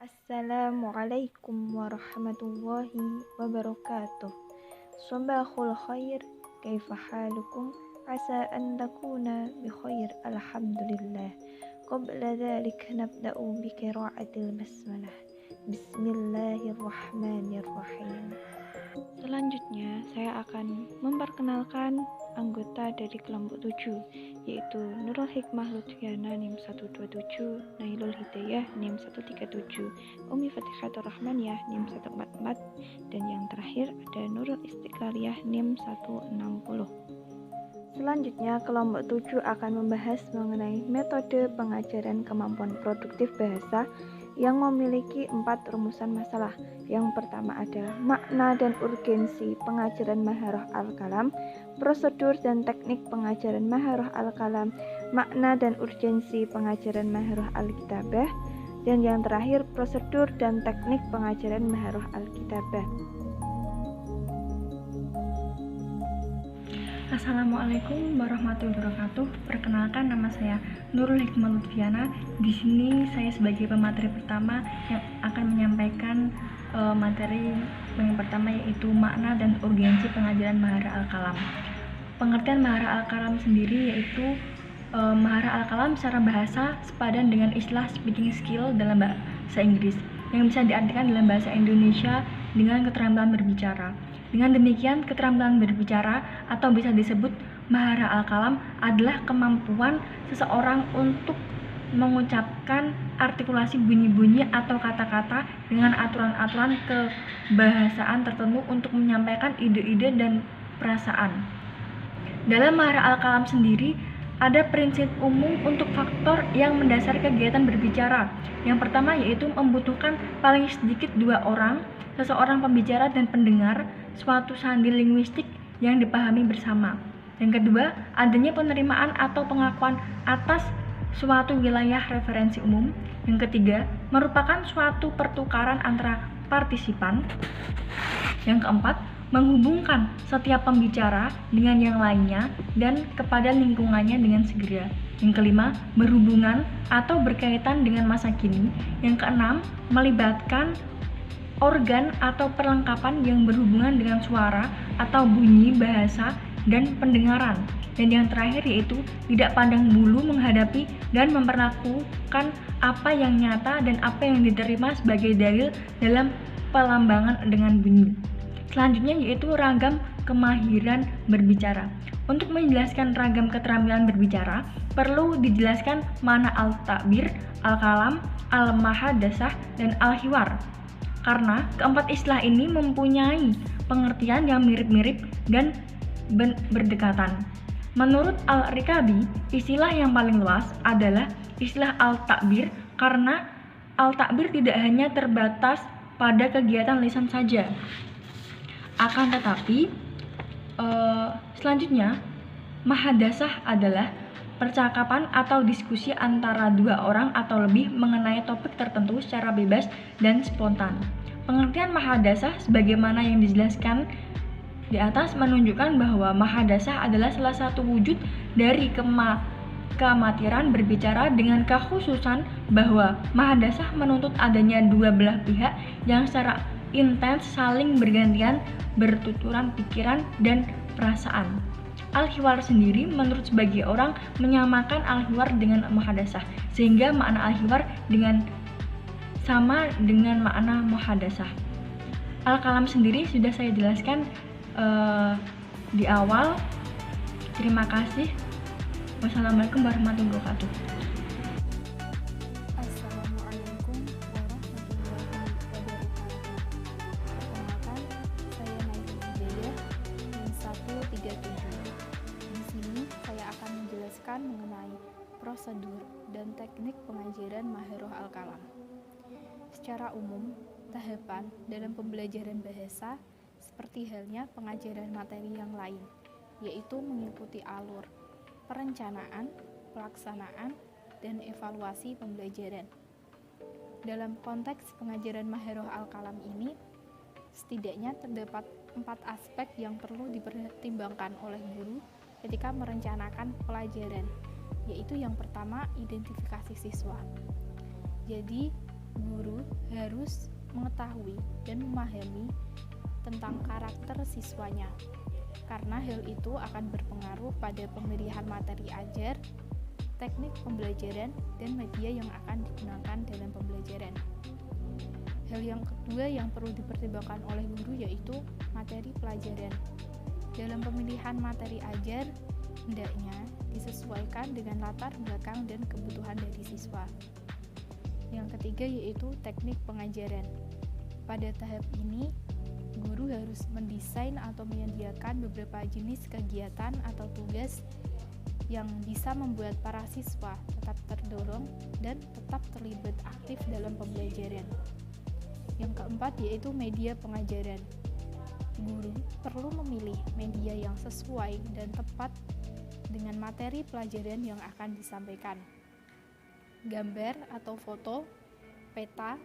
Assalamualaikum warahmatullahi wabarakatuh. Sabahul khair, kaifa halukum? Asa an takuna bi khair, alhamdulillah. Qabla dhalik nabda'u bi qira'atil basmalah. Bismillahirrahmanirrahim. Selanjutnya, saya akan memperkenalkan anggota dari kelompok 7, yaitu Nurul Hikmah Lutfiana NIM 127, Nailul Hidayah NIM 137, Umi Fatihatur Rahmaniyah NIM 144, dan yang terakhir ada Nurul Istiqlaliyah NIM 160. Selanjutnya, kelompok 7 akan membahas mengenai metode pengajaran kemampuan produktif bahasa yang memiliki 4 rumusan masalah. Yang pertama adalah makna dan urgensi pengajaran Maharah Al-Kalam, prosedur dan teknik pengajaran Maharah Al-Kalam, makna dan urgensi pengajaran Maharah Al-Kitabah, dan yang terakhir prosedur dan teknik pengajaran Maharah Al-Kitabah. Assalamualaikum warahmatullahi wabarakatuh. Perkenalkan, nama saya Nurul Hikmah Lutfiana. Di sini saya sebagai pemateri pertama yang akan menyampaikan materi yang pertama, yaitu makna dan urgensi pengajaran Maharah Al-Kalam. Pengertian Maharah Al-Kalam sendiri yaitu Maharah Al-Kalam secara bahasa sepadan dengan istilah speaking skill dalam bahasa Inggris yang bisa diartikan dalam bahasa Indonesia dengan keterampilan berbicara. Dengan demikian, keterampilan berbicara atau bisa disebut Maharah Al-Kalam adalah kemampuan seseorang untuk mengucapkan artikulasi bunyi-bunyi atau kata-kata dengan aturan-aturan kebahasaan tertentu untuk menyampaikan ide-ide dan perasaan. Dalam Maharah Al-Kalam sendiri, ada prinsip umum untuk faktor yang mendasari kegiatan berbicara. Yang pertama yaitu membutuhkan paling sedikit 2 orang, seseorang pembicara dan pendengar, suatu sandi linguistik yang dipahami bersama. Yang kedua, adanya penerimaan atau pengakuan atas suatu wilayah referensi umum. Yang ketiga, merupakan suatu pertukaran antara partisipan. Yang keempat, menghubungkan setiap pembicara dengan yang lainnya dan kepada lingkungannya dengan segera. Yang kelima, berhubungan atau berkaitan dengan masa kini. Yang keenam, melibatkan organ atau perlengkapan yang berhubungan dengan suara atau bunyi, bahasa, dan pendengaran. Dan yang terakhir yaitu tidak pandang bulu menghadapi dan memperlakukan apa yang nyata dan apa yang diterima sebagai dalil dalam pelambangan dengan bunyi. Selanjutnya yaitu ragam kemahiran berbicara. Untuk menjelaskan ragam keterampilan berbicara, perlu dijelaskan mana al-ta'bir, al-kalam, al-mahadasah, dan al-hiwar. Karena keempat istilah ini mempunyai pengertian yang mirip-mirip dan berdekatan. Menurut Al-Rikabi, istilah yang paling luas adalah istilah al-ta'bir karena al-ta'bir tidak hanya terbatas pada kegiatan lisan saja. Akan tetapi, selanjutnya, mahadasah adalah percakapan atau diskusi antara 2 orang atau lebih mengenai topik tertentu secara bebas dan spontan. Pengertian mahadasah sebagaimana yang dijelaskan di atas menunjukkan bahwa mahadasah adalah salah satu wujud dari keamatiran berbicara dengan kekhususan bahwa mahadasah menuntut adanya 2 belah pihak yang secara intens saling bergantian bertuturan pikiran dan perasaan. Al-hiwar sendiri menurut sebagian orang menyamakan al-hiwar dengan mahadasah, sehingga makna al-hiwar sama dengan makna muhadasah. Al-kalam sendiri sudah saya jelaskan di awal. Terima kasih. Wassalamualaikum warahmatullahi wabarakatuh. Assalamualaikum warahmatullahi wabarakatuh. Perkenalkan, saya Nailul Hidayah NIM 137. Di sini saya akan menjelaskan mengenai prosedur dan teknik pengajaran Maharah Al-Kalam. Secara umum, tahapan dalam pembelajaran bahasa seperti halnya pengajaran materi yang lain, yaitu mengikuti alur perencanaan, pelaksanaan, dan evaluasi pembelajaran. Dalam konteks pengajaran Maharah Al-Kalam ini, setidaknya terdapat 4 aspek yang perlu dipertimbangkan oleh guru ketika merencanakan pelajaran, yaitu yang pertama, identifikasi siswa. Jadi, guru harus mengetahui dan memahami tentang karakter siswanya, karena hal itu akan berpengaruh pada pemilihan materi ajar, teknik pembelajaran, dan media yang akan digunakan dalam pembelajaran. Hal yang kedua yang perlu dipertimbangkan oleh guru yaitu materi pelajaran. Dalam pemilihan materi ajar, hendaknya disesuaikan dengan latar belakang dan kebutuhan dari siswa. Yang ketiga yaitu teknik pengajaran. Pada tahap ini, guru harus mendesain atau menyediakan beberapa jenis kegiatan atau tugas yang bisa membuat para siswa tetap terdorong dan tetap terlibat aktif dalam pembelajaran. Yang keempat yaitu media pengajaran. Guru perlu memilih media yang sesuai dan tepat dengan materi pelajaran yang akan disampaikan. Gambar atau foto, peta,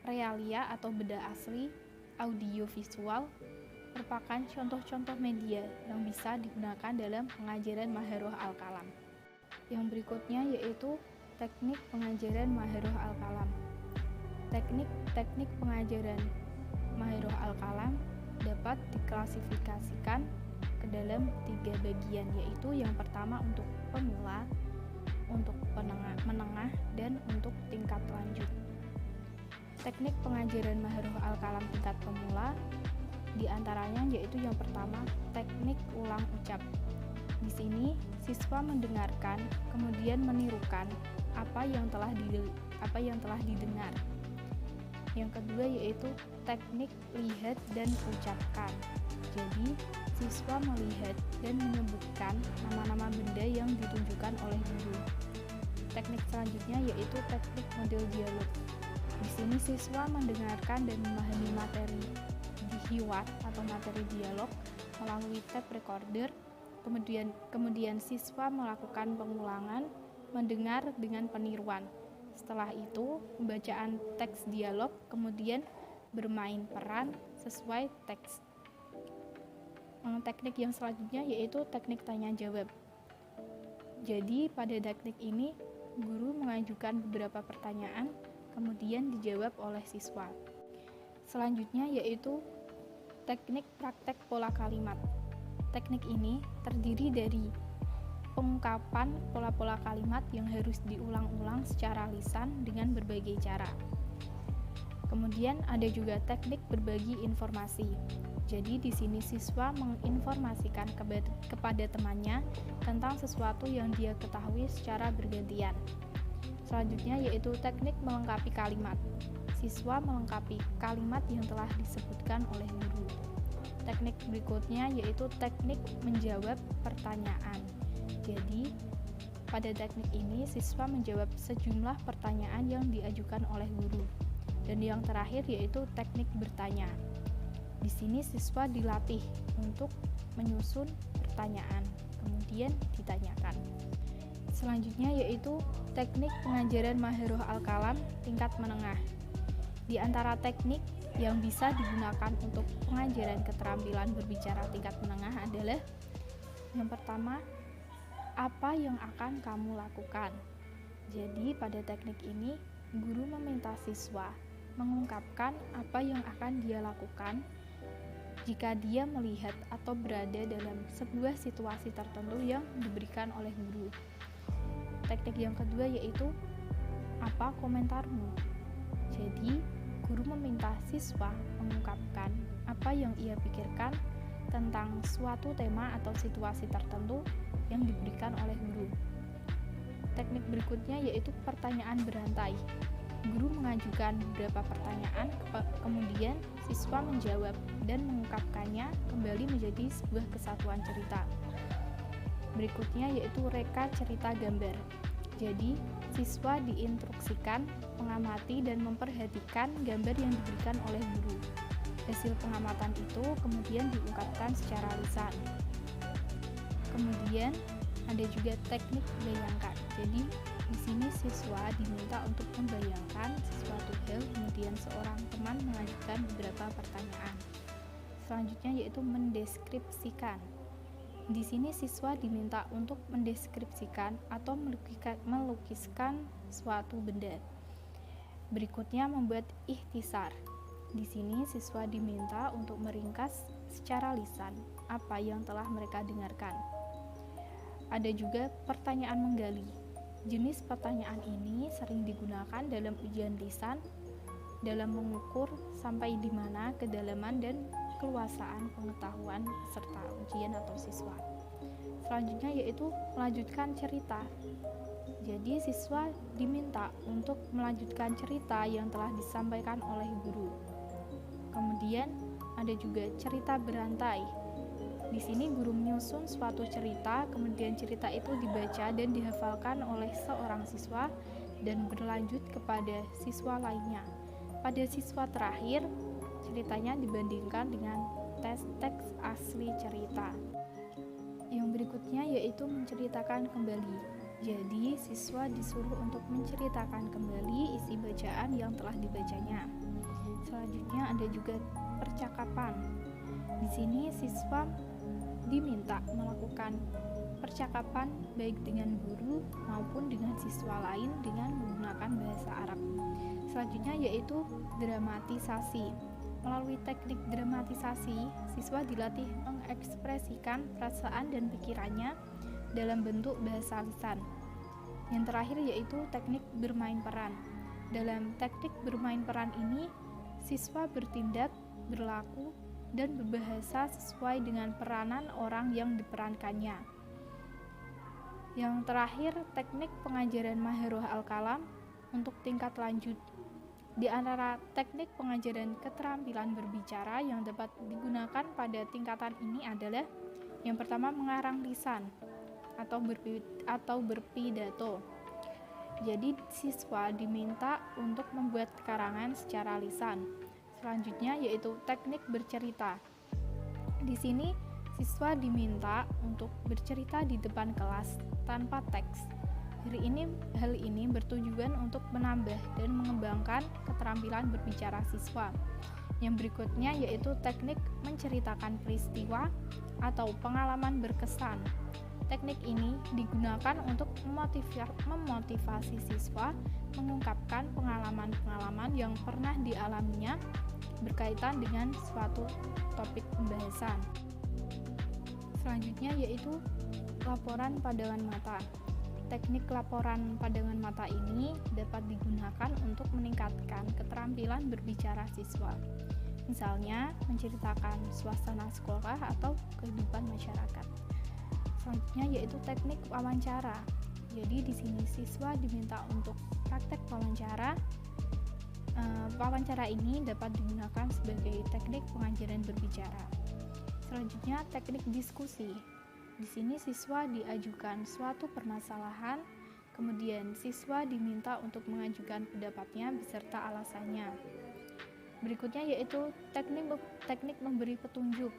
realia atau benda asli, audio visual merupakan contoh-contoh media yang bisa digunakan dalam pengajaran Maharoh Al-Kalam. Yang berikutnya yaitu teknik pengajaran Maharoh Al-Kalam. Teknik pengajaran Maharoh Al-Kalam dapat diklasifikasikan ke dalam 3 bagian, yaitu yang pertama untuk pemula, untuk menengah, dan untuk tingkat lanjut. Teknik pengajaran Maharoh Al-Kalam tingkat pemula diantaranya yaitu yang pertama teknik ulang ucap. Di sini siswa mendengarkan kemudian menirukan apa yang telah didengar. Yang kedua yaitu teknik lihat dan ucapkan. Jadi siswa melihat dan menyebutkan nama-nama benda yang ditunjukkan oleh guru. Teknik selanjutnya yaitu teknik model dialog. Di sini siswa mendengarkan dan memahami materi di hiwar atau materi dialog melalui tape recorder. Kemudian siswa melakukan pengulangan mendengar dengan peniruan. Setelah itu, pembacaan teks dialog, kemudian bermain peran sesuai teks. Teknik yang selanjutnya yaitu teknik tanya jawab. Jadi pada teknik ini guru mengajukan beberapa pertanyaan kemudian dijawab oleh siswa. Selanjutnya yaitu teknik praktek pola kalimat. Teknik ini terdiri dari pengungkapan pola-pola kalimat yang harus diulang-ulang secara lisan dengan berbagai cara. Kemudian ada juga teknik berbagi informasi. Jadi di sini siswa menginformasikan kepada temannya tentang sesuatu yang dia ketahui secara bergantian. Selanjutnya yaitu teknik melengkapi kalimat. Siswa melengkapi kalimat yang telah disebutkan oleh guru. Teknik berikutnya yaitu teknik menjawab pertanyaan. Jadi, pada teknik ini siswa menjawab sejumlah pertanyaan yang diajukan oleh guru. Dan yang terakhir yaitu teknik bertanya. Di sini siswa dilatih untuk menyusun pertanyaan, kemudian ditanyakan. Selanjutnya yaitu teknik pengajaran Maharoh Al-Kalam tingkat menengah. Di antara teknik yang bisa digunakan untuk pengajaran keterampilan berbicara tingkat menengah adalah yang pertama, apa yang akan kamu lakukan. Jadi pada teknik ini, guru meminta siswa mengungkapkan apa yang akan dia lakukan jika dia melihat atau berada dalam sebuah situasi tertentu yang diberikan oleh guru. Teknik yang kedua yaitu apa komentarmu. Jadi, guru meminta siswa mengungkapkan apa yang ia pikirkan tentang suatu tema atau situasi tertentu yang diberikan oleh guru. Teknik berikutnya yaitu pertanyaan berantai. Guru mengajukan beberapa pertanyaan, kemudian siswa menjawab dan mengungkapkannya kembali menjadi sebuah kesatuan cerita. Berikutnya yaitu reka cerita gambar. Jadi, siswa diinstruksikan mengamati dan memperhatikan gambar yang diberikan oleh guru. Hasil pengamatan itu kemudian diungkapkan secara lisan. Kemudian ada juga teknik bayangkan. Jadi di sini siswa diminta untuk membayangkan sesuatu hal, kemudian seorang teman mengajukan beberapa pertanyaan. Selanjutnya yaitu mendeskripsikan. Di sini siswa diminta untuk mendeskripsikan atau melukiskan suatu benda. Berikutnya membuat ikhtisar. Di sini siswa diminta untuk meringkas secara lisan apa yang telah mereka dengarkan. Ada juga pertanyaan menggali. Jenis pertanyaan ini sering digunakan dalam ujian lisan dalam mengukur sampai di mana kedalaman dan keluasaan pengetahuan peserta ujian atau siswa. Selanjutnya yaitu melanjutkan cerita. Jadi siswa diminta untuk melanjutkan cerita yang telah disampaikan oleh guru. Kemudian ada juga cerita berantai. Di sini guru menyusun suatu cerita, kemudian cerita itu dibaca dan dihafalkan oleh seorang siswa dan berlanjut kepada siswa lainnya. Pada siswa terakhir, ceritanya dibandingkan dengan teks asli cerita. Yang berikutnya yaitu menceritakan kembali. Jadi, siswa disuruh untuk menceritakan kembali isi bacaan yang telah dibacanya. Selanjutnya ada juga percakapan. Di sini siswa diminta melakukan percakapan baik dengan guru maupun dengan siswa lain dengan menggunakan bahasa Arab. Selanjutnya yaitu dramatisasi. Melalui teknik dramatisasi, siswa dilatih mengekspresikan perasaan dan pikirannya dalam bentuk bahasa lisan. Yang terakhir yaitu teknik bermain peran. Dalam teknik bermain peran ini, siswa bertindak, berlaku, dan berbahasa sesuai dengan peranan orang yang diperankannya. Yang terakhir, teknik pengajaran Maharoh Al-Kalam untuk tingkat lanjut. Di antara teknik pengajaran keterampilan berbicara yang dapat digunakan pada tingkatan ini adalah yang pertama mengarang lisan atau berpidato. Jadi siswa diminta untuk membuat karangan secara lisan. Selanjutnya yaitu teknik bercerita. Di sini siswa diminta untuk bercerita di depan kelas tanpa teks. Hal ini bertujuan untuk menambah dan mengembangkan keterampilan berbicara siswa. Yang berikutnya yaitu teknik menceritakan peristiwa atau pengalaman berkesan. Teknik ini digunakan untuk memotivasi siswa mengungkapkan pengalaman-pengalaman yang pernah dialaminya berkaitan dengan suatu topik pembahasan. Selanjutnya yaitu laporan pandangan mata. Teknik laporan pandangan mata ini dapat digunakan untuk meningkatkan keterampilan berbicara siswa. Misalnya, menceritakan suasana sekolah atau kehidupan masyarakat. Selanjutnya yaitu teknik wawancara. Jadi di sini siswa diminta untuk praktek wawancara. Wawancara ini dapat digunakan sebagai teknik pengajaran berbicara. Selanjutnya teknik diskusi. Di sini siswa diajukan suatu permasalahan, kemudian siswa diminta untuk mengajukan pendapatnya beserta alasannya. Berikutnya yaitu teknik memberi petunjuk.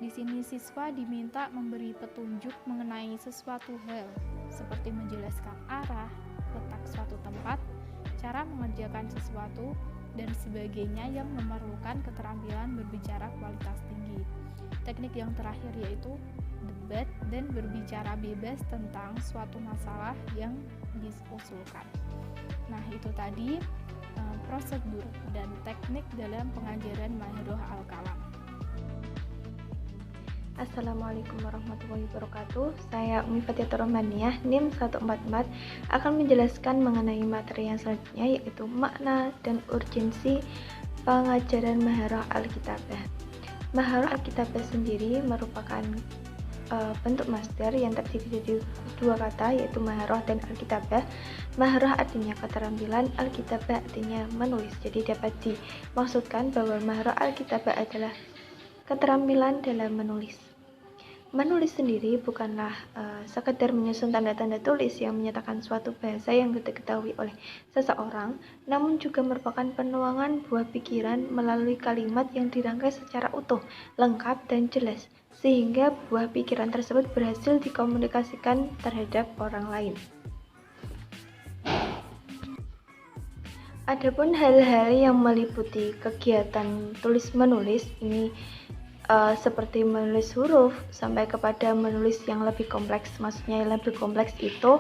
Di sini siswa diminta memberi petunjuk mengenai sesuatu hal, seperti menjelaskan arah, letak suatu tempat, cara mengerjakan sesuatu, dan sebagainya yang memerlukan keterampilan berbicara kualitas tinggi. Teknik yang terakhir yaitu debat dan berbicara bebas tentang suatu masalah yang diusulkan. Nah, itu tadi prosedur dan teknik dalam pengajaran Maharoh Al-Kalam. Assalamualaikum warahmatullahi wabarakatuh. Saya Umi Fatihatur Rahmaniyah, NIM 144, akan menjelaskan mengenai materi yang selanjutnya, yaitu makna dan urgensi pengajaran Maharoh Alkitabah. Maharoh Alkitabah sendiri merupakan bentuk masdar yang terdiri dari dua kata, yaitu Maharoh dan Alkitabah. Maharoh artinya keterampilan, Alkitabah artinya menulis. Jadi dapat dimaksudkan bahwa Maharoh Alkitabah adalah keterampilan dalam menulis. Menulis sendiri bukanlah sekedar menyusun tanda-tanda tulis yang menyatakan suatu bahasa yang diketahui oleh seseorang, namun juga merupakan penuangan buah pikiran melalui kalimat yang dirangkai secara utuh, lengkap, dan jelas, sehingga buah pikiran tersebut berhasil dikomunikasikan terhadap orang lain. Adapun hal-hal yang meliputi kegiatan tulis-menulis ini seperti menulis huruf sampai kepada menulis yang lebih kompleks. Maksudnya yang lebih kompleks itu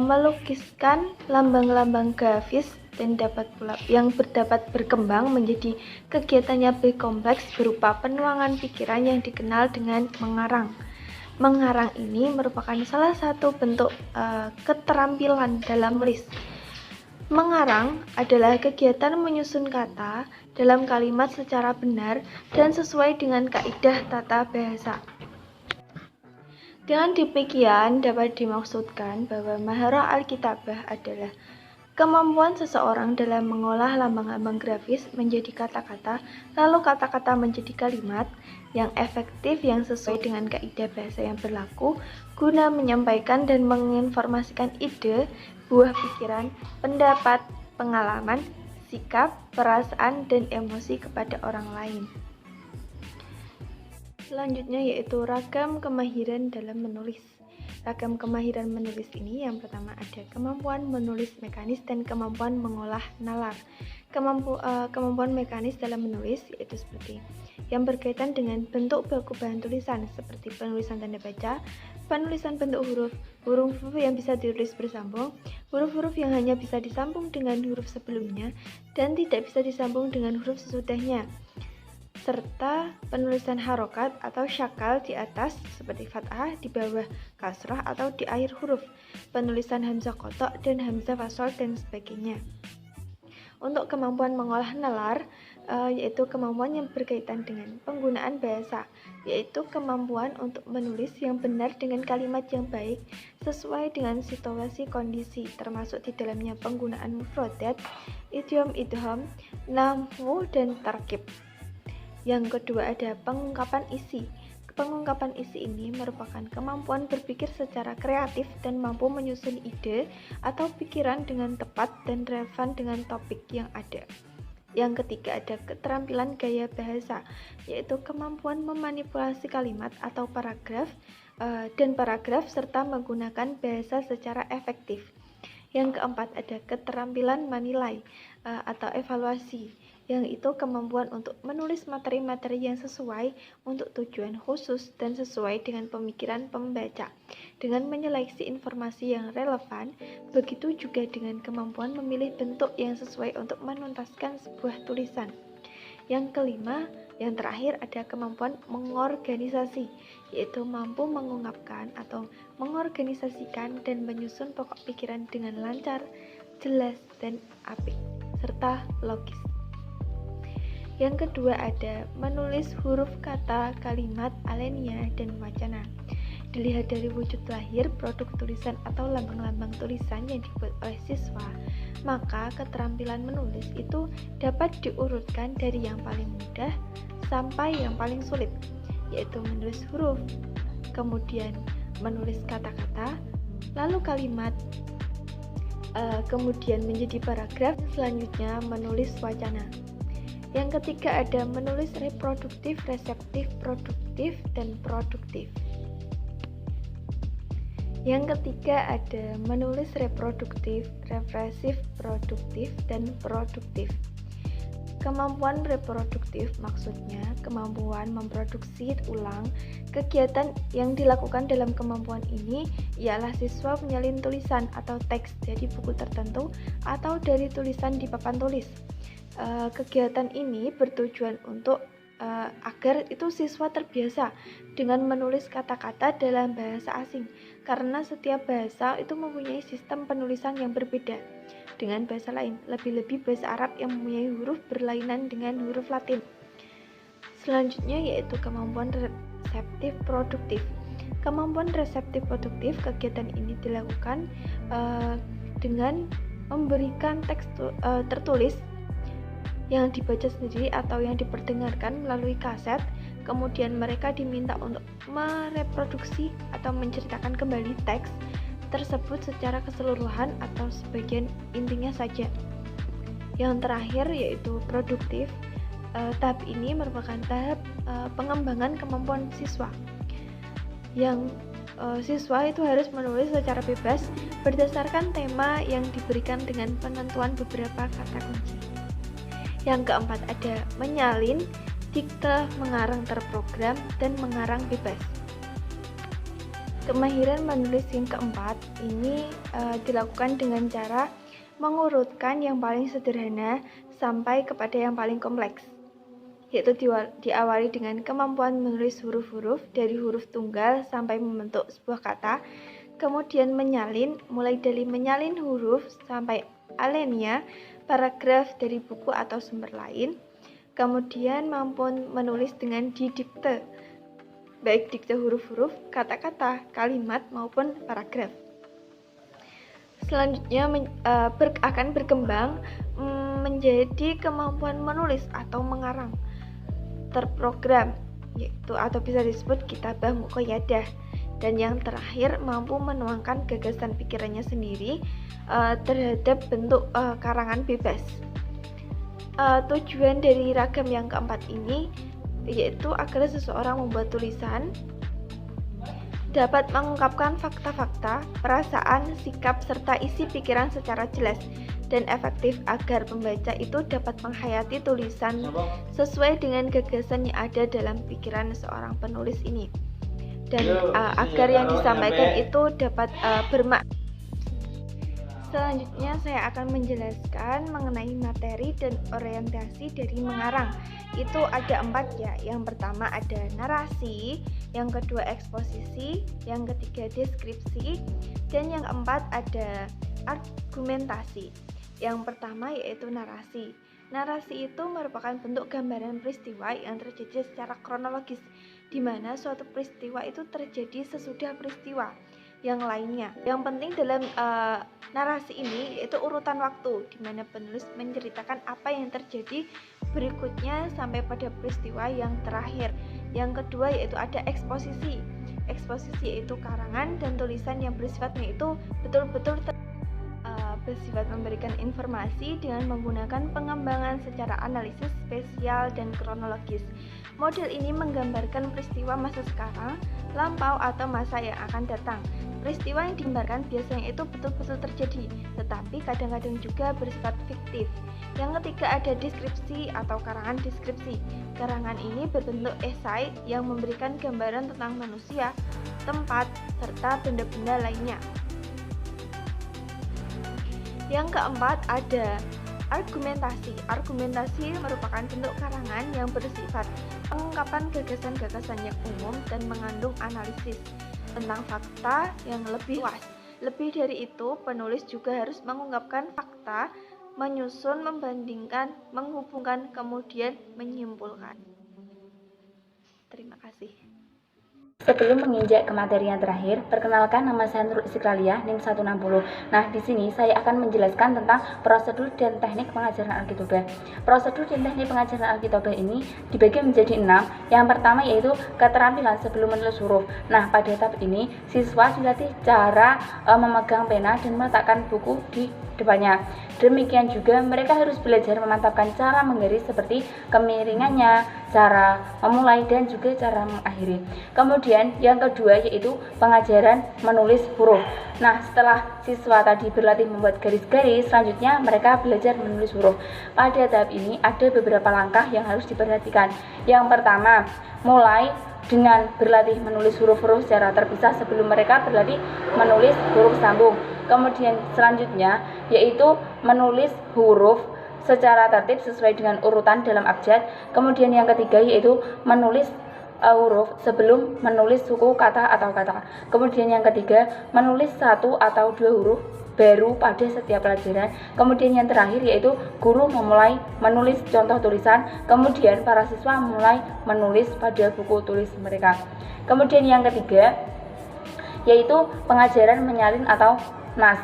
melukiskan lambang-lambang grafis dan dapat berkembang menjadi kegiatan yang lebih kompleks berupa penuangan pikiran yang dikenal dengan mengarang. Mengarang ini merupakan salah satu bentuk keterampilan dalam menulis. Mengarang adalah kegiatan menyusun kata dalam kalimat secara benar dan sesuai dengan kaidah tata bahasa. Dengan demikian, dapat dimaksudkan bahwa maharah al-kitabah adalah kemampuan seseorang dalam mengolah lambang-lambang grafis menjadi kata-kata, lalu kata-kata menjadi kalimat yang efektif yang sesuai dengan kaidah bahasa yang berlaku, guna menyampaikan dan menginformasikan ide, buah pikiran, pendapat, pengalaman, sikap, perasaan, dan emosi kepada orang lain. Selanjutnya yaitu ragam kemahiran dalam menulis. Ragam kemahiran menulis ini yang pertama ada kemampuan menulis mekanis dan kemampuan mengolah nalar. Kemampuan mekanis dalam menulis yaitu seperti yang berkaitan dengan bentuk baku bahan tulisan seperti penulisan tanda baca, penulisan bentuk huruf yang bisa ditulis bersambung, huruf-huruf yang hanya bisa disambung dengan huruf sebelumnya dan tidak bisa disambung dengan huruf sesudahnya, serta penulisan harokat atau syakal di atas seperti fathah, di bawah kasrah atau di akhir huruf, penulisan hamzah qotok dan hamzah wasol dan sebagainya. Untuk kemampuan mengolah nalar yaitu kemampuan yang berkaitan dengan penggunaan bahasa, yaitu kemampuan untuk menulis yang benar dengan kalimat yang baik sesuai dengan situasi kondisi, termasuk di dalamnya penggunaan mufradat, idiom, idgham, nahwu dan tarkib. Yang kedua ada pengungkapan isi. Pengungkapan isi ini merupakan kemampuan berpikir secara kreatif dan mampu menyusun ide atau pikiran dengan tepat dan relevan dengan topik yang ada. Yang ketiga ada keterampilan gaya bahasa, yaitu kemampuan memanipulasi kalimat atau paragraf serta menggunakan bahasa secara efektif. Yang keempat ada keterampilan menilai atau evaluasi, yang itu kemampuan untuk menulis materi-materi yang sesuai untuk tujuan khusus dan sesuai dengan pemikiran pembaca dengan menyeleksi informasi yang relevan. Begitu juga dengan kemampuan memilih bentuk yang sesuai untuk menuntaskan sebuah tulisan. Yang kelima, yang terakhir ada kemampuan mengorganisasi, yaitu mampu mengungkapkan atau mengorganisasikan dan menyusun pokok pikiran dengan lancar, jelas, dan apik, serta logis. Yang kedua ada menulis huruf kata, kalimat, alenia, dan wacana. Dilihat dari wujud lahir produk tulisan atau lambang-lambang tulisan yang dibuat oleh siswa, maka keterampilan menulis itu dapat diurutkan dari yang paling mudah sampai yang paling sulit, yaitu menulis huruf, kemudian menulis kata-kata, lalu kalimat, kemudian menjadi paragraf, selanjutnya menulis wacana. Yang ketiga ada menulis reproduktif, reseptif, produktif, dan produktif. Yang ketiga ada menulis reproduktif, refresif, produktif, dan produktif. Kemampuan reproduktif maksudnya kemampuan memproduksi ulang kegiatan yang dilakukan. Dalam kemampuan ini ialah siswa menyalin tulisan atau teks dari buku tertentu atau dari tulisan di papan tulis. Kegiatan ini bertujuan untuk agar itu siswa terbiasa dengan menulis kata-kata dalam bahasa asing, karena setiap bahasa itu mempunyai sistem penulisan yang berbeda dengan bahasa lain, lebih-lebih bahasa Arab yang mempunyai huruf berlainan dengan huruf Latin. Selanjutnya yaitu kemampuan reseptif produktif. Kemampuan reseptif produktif, kegiatan ini dilakukan dengan memberikan teks tertulis yang dibaca sendiri atau yang diperdengarkan melalui kaset. Kemudian mereka diminta untuk mereproduksi atau menceritakan kembali teks tersebut secara keseluruhan atau sebagian intinya saja. Yang terakhir yaitu produktif. Tahap ini merupakan tahap pengembangan kemampuan siswa, yang siswa itu harus menulis secara bebas berdasarkan tema yang diberikan dengan penentuan beberapa kata kunci. Yang keempat ada menyalin, dikte, mengarang terprogram, dan mengarang bebas. Kemahiran menulis yang keempat ini dilakukan dengan cara mengurutkan yang paling sederhana sampai kepada yang paling kompleks, yaitu diawali dengan kemampuan menulis huruf-huruf dari huruf tunggal sampai membentuk sebuah kata, kemudian menyalin, mulai dari menyalin huruf sampai alinea, paragraf dari buku atau sumber lain, kemudian mampu menulis dengan didikte, baik dikte huruf-huruf, kata-kata, kalimat, maupun paragraf. Selanjutnya akan berkembang menjadi kemampuan menulis atau mengarang terprogram, yaitu atau bisa disebut kitabah muqayyadah. Dan yang terakhir mampu menuangkan gagasan pikirannya sendiri terhadap bentuk karangan bebas. Tujuan dari ragam yang keempat ini yaitu agar seseorang membuat tulisan dapat mengungkapkan fakta-fakta, perasaan, sikap, serta isi pikiran secara jelas dan efektif agar pembaca itu dapat menghayati tulisan sesuai dengan gagasan yang ada dalam pikiran seorang penulis ini, dan agar yang disampaikan itu dapat bermakna. Selanjutnya saya akan menjelaskan mengenai materi dan orientasi dari mengarang. Itu ada 4 ya. Yang pertama ada narasi, yang kedua eksposisi, yang ketiga deskripsi, dan yang keempat ada argumentasi. Yang pertama yaitu narasi. Narasi itu merupakan bentuk gambaran peristiwa yang terjadi secara kronologis, di mana suatu peristiwa itu terjadi sesudah peristiwa yang lainnya. Yang penting dalam narasi ini yaitu urutan waktu, di mana penulis menceritakan apa yang terjadi berikutnya sampai pada peristiwa yang terakhir. Yang kedua yaitu ada eksposisi. Eksposisi yaitu karangan dan tulisan yang bersifatnya itu betul-betul bersifat memberikan informasi dengan menggunakan pengembangan secara analisis spesial dan kronologis. Model ini menggambarkan peristiwa masa sekarang, lampau, atau masa yang akan datang. Peristiwa yang digambarkan biasanya itu betul-betul terjadi, tetapi kadang-kadang juga bersifat fiktif. Yang ketiga ada deskripsi atau karangan deskripsi. Karangan ini berbentuk esai yang memberikan gambaran tentang manusia, tempat, serta benda-benda lainnya. Yang keempat ada argumentasi. Argumentasi merupakan bentuk karangan yang bersifat pengungkapan gagasan-gagasan yang umum dan mengandung analisis tentang fakta yang lebih luas. Lebih dari itu, penulis juga harus mengungkapkan fakta, menyusun, membandingkan, menghubungkan, kemudian menyimpulkan. Terima kasih. Sebelum menginjak ke materi yang terakhir, perkenalkan nama saya Nurul Istiqlaliyah NIM 160. Nah, di sini saya akan menjelaskan tentang prosedur dan teknik pengajaran Alkitobah. Prosedur dan teknik pengajaran Alkitobah ini dibagi menjadi 6. Yang pertama yaitu keterampilan sebelum menulis huruf. Nah, pada tahap ini siswa dilatih cara memegang pena dan meletakkan buku di depannya. Demikian juga mereka harus belajar memantapkan cara menggaris seperti kemiringannya, cara memulai, dan juga cara mengakhiri. Kemudian yang kedua yaitu pengajaran menulis huruf. Nah, setelah siswa tadi berlatih membuat garis-garis, selanjutnya mereka belajar menulis huruf. Pada tahap ini ada beberapa langkah yang harus diperhatikan. Yang pertama, mulai dengan berlatih menulis huruf-huruf secara terpisah sebelum mereka berlatih menulis huruf sambung. Kemudian selanjutnya yaitu menulis huruf secara tertib sesuai dengan urutan dalam abjad. Kemudian yang ketiga yaitu menulis huruf sebelum menulis suku kata atau kata. Kemudian yang ketiga menulis 1 atau 2 huruf baru pada setiap pelajaran. Kemudian yang terakhir yaitu guru memulai menulis contoh tulisan, kemudian para siswa mulai menulis pada buku tulis mereka. Kemudian yang ketiga yaitu pengajaran menyalin atau nas.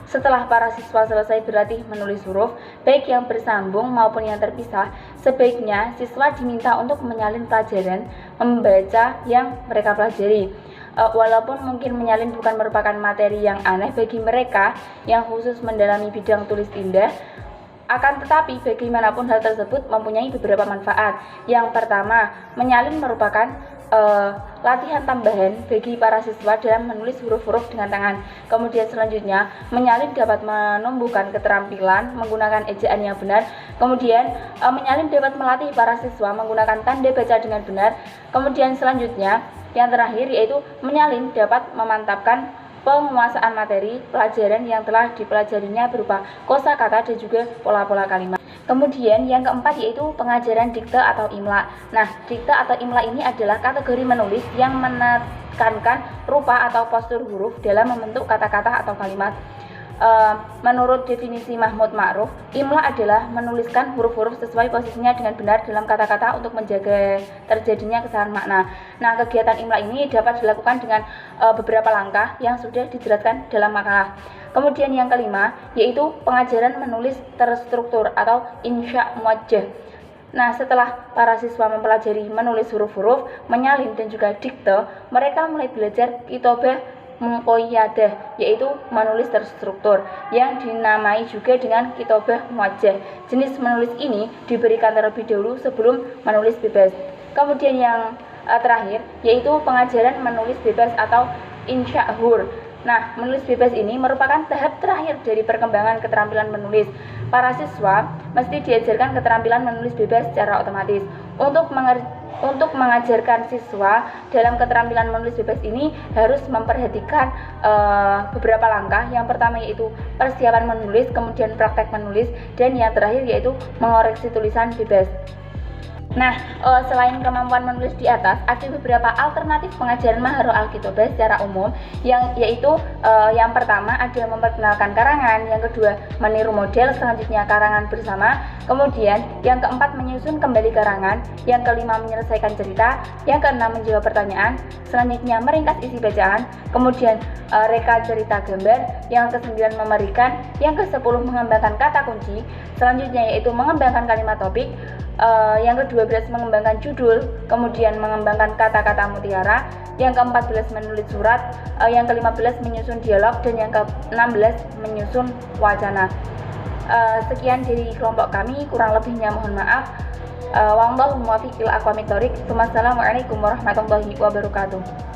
Setelah para siswa selesai berlatih menulis huruf, baik yang bersambung maupun yang terpisah, sebaiknya siswa diminta untuk menyalin pelajaran membaca yang mereka pelajari. Walaupun mungkin menyalin bukan merupakan materi yang aneh bagi mereka yang khusus mendalami bidang tulis indah, akan tetapi bagaimanapun hal tersebut mempunyai beberapa manfaat. Yang pertama, menyalin merupakan latihan tambahan bagi para siswa dalam menulis huruf-huruf dengan tangan. Kemudian selanjutnya, menyalin dapat menumbuhkan keterampilan menggunakan ejaan yang benar. Kemudian menyalin dapat melatih para siswa menggunakan tanda baca dengan benar. Kemudian selanjutnya, yang terakhir yaitu menyalin dapat memantapkan penguasaan materi pelajaran yang telah dipelajarinya berupa kosakata dan juga pola-pola kalimat. Kemudian yang keempat yaitu pengajaran dikte atau imla. Nah, dikte atau imla ini adalah kategori menulis yang menekankan rupa atau postur huruf dalam membentuk kata-kata atau kalimat. Menurut definisi Mahmud Ma'ruf, imla adalah menuliskan huruf-huruf sesuai posisinya dengan benar dalam kata-kata untuk menjaga terjadinya kesalahan makna. Nah, kegiatan imla ini dapat dilakukan dengan beberapa langkah yang sudah dijelaskan dalam makalah. Kemudian yang kelima yaitu pengajaran menulis terstruktur atau insya muwajjah. Nah, setelah para siswa mempelajari menulis huruf-huruf, menyalin dan juga dikte, mereka mulai belajar kitabah muqayyadah, yaitu menulis terstruktur, yang dinamai juga dengan kitabah muwajjah. Jenis menulis ini diberikan terlebih dahulu sebelum menulis bebas. Kemudian yang terakhir yaitu pengajaran menulis bebas atau insya'hur. Nah, menulis bebas ini merupakan tahap terakhir dari perkembangan keterampilan menulis. Para siswa mesti diajarkan keterampilan menulis bebas secara otomatis. Untuk mengajarkan siswa dalam keterampilan menulis bebas ini harus memperhatikan beberapa langkah. Yang pertama yaitu persiapan menulis, kemudian praktek menulis, dan yang terakhir yaitu mengoreksi tulisan bebas. Nah, selain kemampuan menulis di atas, ada beberapa alternatif pengajaran Maharul Al-Kitabah secara umum, yaitu yang pertama ada memperkenalkan karangan, yang kedua meniru model, selanjutnya karangan bersama, kemudian yang keempat menyusun kembali karangan, yang kelima menyelesaikan cerita, yang keenam menjawab pertanyaan, selanjutnya meringkas isi bacaan, kemudian reka cerita gambar, yang kesembilan memerikan, yang ke-10 mengembangkan kata kunci, selanjutnya yaitu mengembangkan kalimat topik, yang ke-12 mengembangkan judul, kemudian mengembangkan kata-kata mutiara, yang ke-14 menulis surat, yang ke-15 menyusun dialog, dan yang ke-16 menyusun wacana. Sekian dari kelompok kami, kurang lebihnya mohon maaf. Wallahu muwaffiq ila aqwamit thoriq. Wassalamualaikum warahmatullahi wabarakatuh.